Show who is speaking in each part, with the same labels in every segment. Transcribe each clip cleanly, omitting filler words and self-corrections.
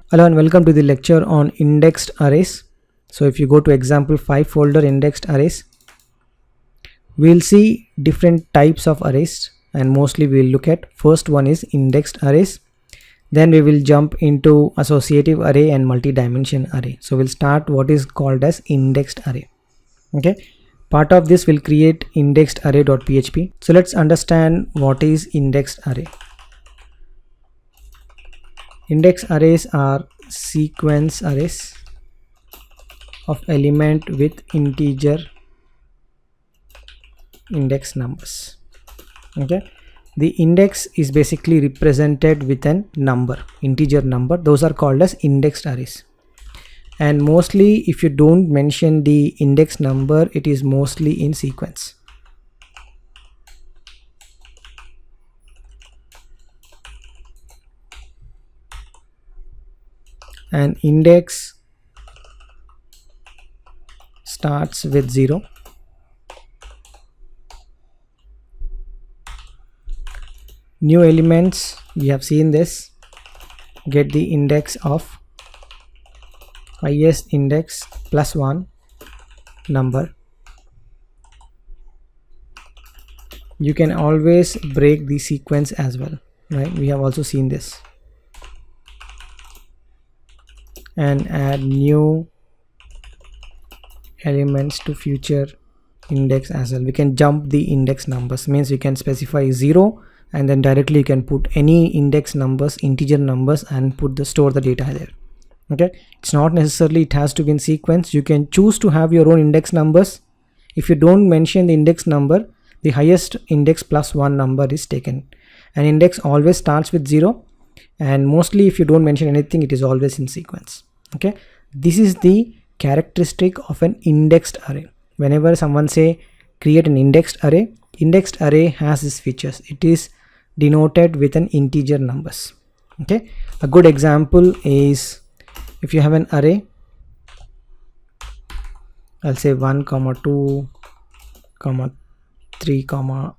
Speaker 1: Hello and welcome to the lecture on indexed arrays. So if you go to example 5 folder, indexed arrays, we'll see different types of arrays, and mostly we'll look at first one is indexed arrays. Then we will jump into associative array and multi-dimension array. So we'll start what is called as indexed array. Okay, part of this will create indexed array.php. So let's understand what is indexed array. Index arrays are sequence arrays of element with integer index numbers. Okay, the index is basically represented with an number, integer number. Those are called as indexed arrays. And mostly if you don't mention the index number, it is mostly in sequence. And index starts with 0. New elements, we have seen this, get the index of highest index plus 1 number. You can always break the sequence as well, right? We have also seen this. And add new elements to future index as well. We can jump the index numbers, means we can specify 0 and then directly you can put any index numbers, integer numbers, and store the data there. Okay, it's not necessarily it has to be in sequence. You can choose to have your own index numbers. If you don't mention the index number, the highest index plus 1 number is taken. An index always starts with 0, and mostly if you don't mention anything, it is always in sequence. Okay, this is the characteristic of an indexed array. Whenever someone say create an indexed array has these features. It is denoted with an integer numbers. Okay, a good example is if you have an array, I'll say 1, 2, 3, 4,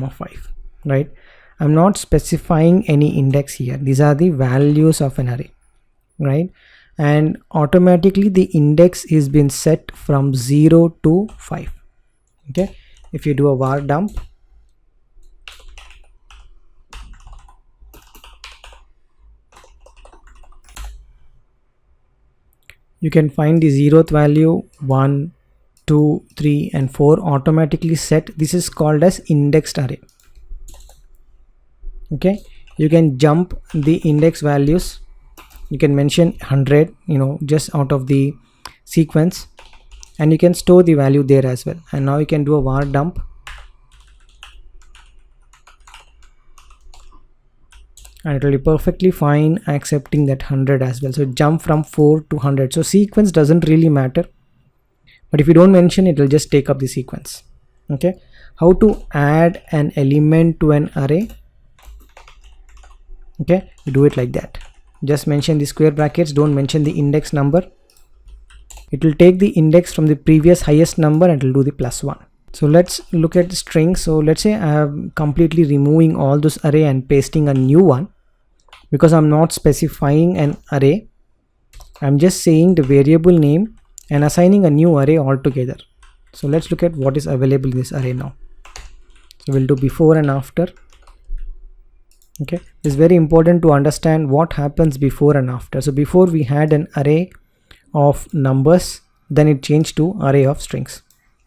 Speaker 1: 5, right? I'm not specifying any index here. These are the values of an array, right? And automatically the index is been set from 0 to 5. Okay, if you do a var dump, you can find the 0th value 1, 2, 3 and 4 automatically set. This is called as indexed array. Okay, you can jump the index values. You can mention 100, just out of the sequence, and you can store the value there as well. And now you can do a var dump, and it will be perfectly fine accepting that 100 as well. So jump from 4 to 100. So sequence doesn't really matter, but if you don't mention, it will just take up the sequence. Okay, how to add an element to an array? Okay, you do it like that. Just mention the square brackets, don't mention the index number. It will take the index from the previous highest number and it will do the plus 1. So let's look at the strings. So let's say I am completely removing all those array and pasting a new one, because I'm not specifying an array. I'm just saying the variable name and assigning a new array altogether. So let's look at what is available in this array now. So we'll do before and after. Okay, it's very important to understand what happens before and after. So before we had an array of numbers, then it changed to array of strings.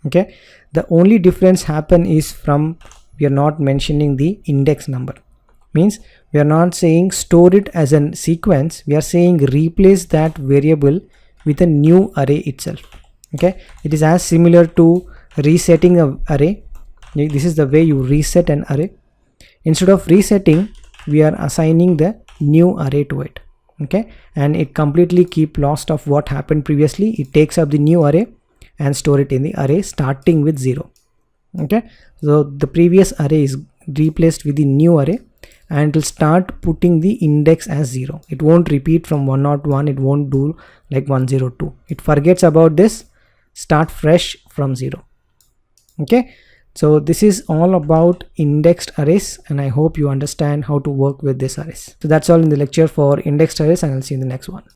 Speaker 1: Okay, the only difference happen is from we are not mentioning the index number, means we are not saying store it as a sequence. We are saying replace that variable with a new array itself. Okay, it is as similar to resetting an array. This is the way you reset an array. Instead of resetting, we are assigning the new array to it. Okay, and it completely keep lost of what happened previously. It takes up the new array and store it in the array starting with 0. Okay, so the previous array is replaced with the new array, and it will start putting the index as 0. It won't repeat from 101. It won't do like 102. It forgets about this, start fresh from 0. Okay, So this is all about indexed arrays, and I hope you understand how to work with this arrays. So that's all in the lecture for indexed arrays, and I'll see you in the next one.